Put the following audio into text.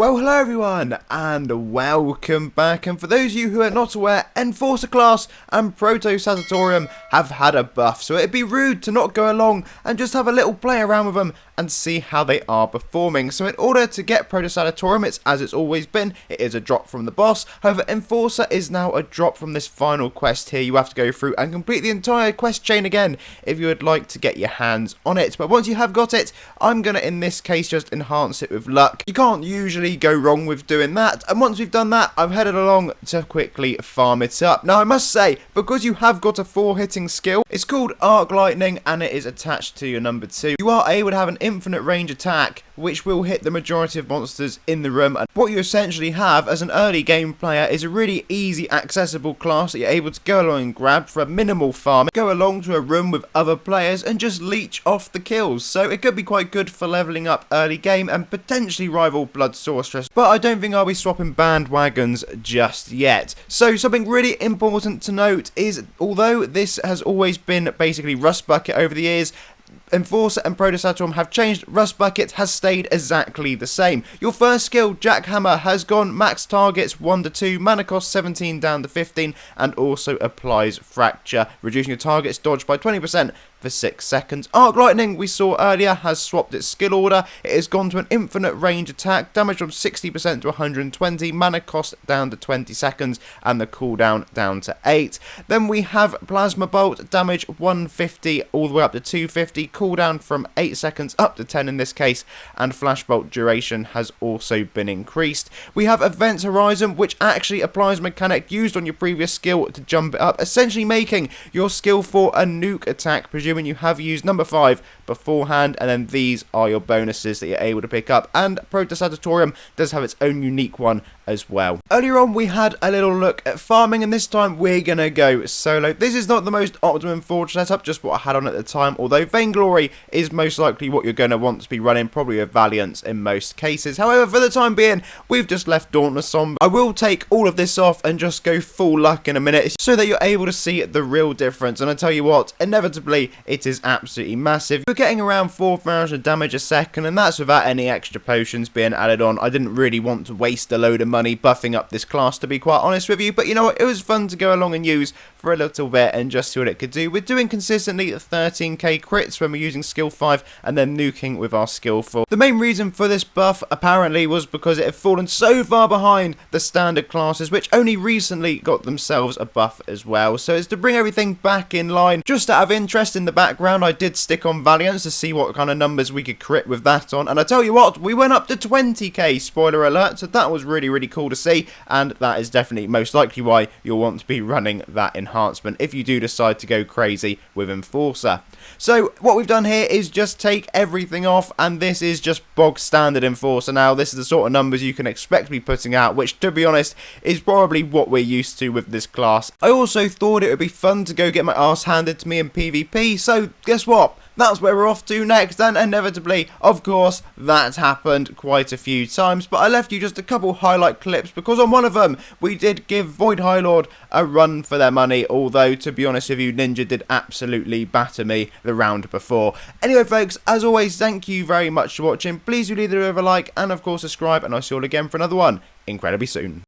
Well, hello everyone, and welcome back. And for those of you who are not aware, Enforcer Class and ProtoSartorium have had a buff, so it'd be rude to not go along and just have a little play around with them and see how they are performing. So in order to get ProtoSartorium, it's as it's always been, it is a drop from the boss. However, Enforcer is now a drop from this final quest here. You have to go through and complete the entire quest chain again if you would like to get your hands on it. But once you have got it, I'm going to, in this case, just enhance it with luck. You can't usually go wrong with doing that, and once we've done that, I'm headed along to quickly farm it up. Now I must say, because you have got a 4-hitting skill, it's called Arc Lightning and it is attached to your number 2. You are able to have an infinite range attack which will hit the majority of monsters in the room, and what you essentially have as an early game player is a really easy accessible class that you're able to go along and grab for a minimal farm, go along to a room with other players and just leech off the kills. So it could be quite good for leveling up early game and potentially rival Blood Sorceress, but I don't think I'll be swapping bandwagons just yet. So something really important to note is, although this has always been basically Rustbucket over the years, Enforcer and ProtoSartorium have changed. Rustbucket has stayed exactly the same. Your first skill, Jackhammer, has gone max targets 1 to 2, mana cost 17 down to 15, and also applies Fracture, reducing your target's dodge by 20% for 6 seconds. Arc Lightning, we saw earlier, has swapped its skill order. It has gone to an infinite range attack, damage from 60% to 120, mana cost down to 20 seconds, and the cooldown down to 8. Then we have Plasma Bolt, damage 150 all the way up to 250, cooldown from 8 seconds up to 10 in this case, and Flash Bolt duration has also been increased. We have Event Horizon, which actually applies a mechanic used on your previous skill to jump it up, essentially making your skill for a nuke attack, presuming you have used number 5 beforehand, and then these are your bonuses that you're able to pick up, and ProtoSartorium does have its own unique one as well. Earlier on we had a little look at farming, and this time we're gonna go solo. This is not the most optimum forge setup, just what I had on at the time, although Vainglory is most likely what you're going to want to be running, probably with Valiance in most cases. However, for the time being, we've just left Dauntless on. I will take all of this off and just go full luck in a minute so that you're able to see the real difference, and I tell you what, inevitably it is absolutely massive. We're getting around 4,000 damage a second, and that's without any extra potions being added on. I didn't really want to waste a load of money buffing up this class, to be quite honest with you, but you know what, it was fun to go along and use for a little bit and just see what it could do. We're doing consistently 13k crits when we're using skill 5 and then nuking with our skill 4. The main reason for this buff apparently was because it had fallen so far behind the standard classes, which only recently got themselves a buff as well. So it's to bring everything back in line. Just out of interest, in the background I did stick on Valiance to see what kind of numbers we could crit with that on, and I tell you what, we went up to 20k, spoiler alert, so that was really cool to see, and that is definitely most likely why you'll want to be running that enhancement if you do decide to go crazy with Enforcer. So what we've done here is just take everything off, and this is just bog standard Enforcer now. This is the sort of numbers you can expect to be putting out, which, to be honest, is probably what we're used to with this class. I also thought it would be fun to go get my ass handed to me in PvP, so guess what? That's where we're off to next, and inevitably, of course, that's happened quite a few times, but I left you just a couple highlight clips because on one of them, we did give Void High Lord a run for their money, although, to be honest with you, Ninja did absolutely batter me the round before. Anyway, folks, as always, thank you very much for watching. Please do leave a like, and of course, subscribe, and I'll see you all again for another one incredibly soon.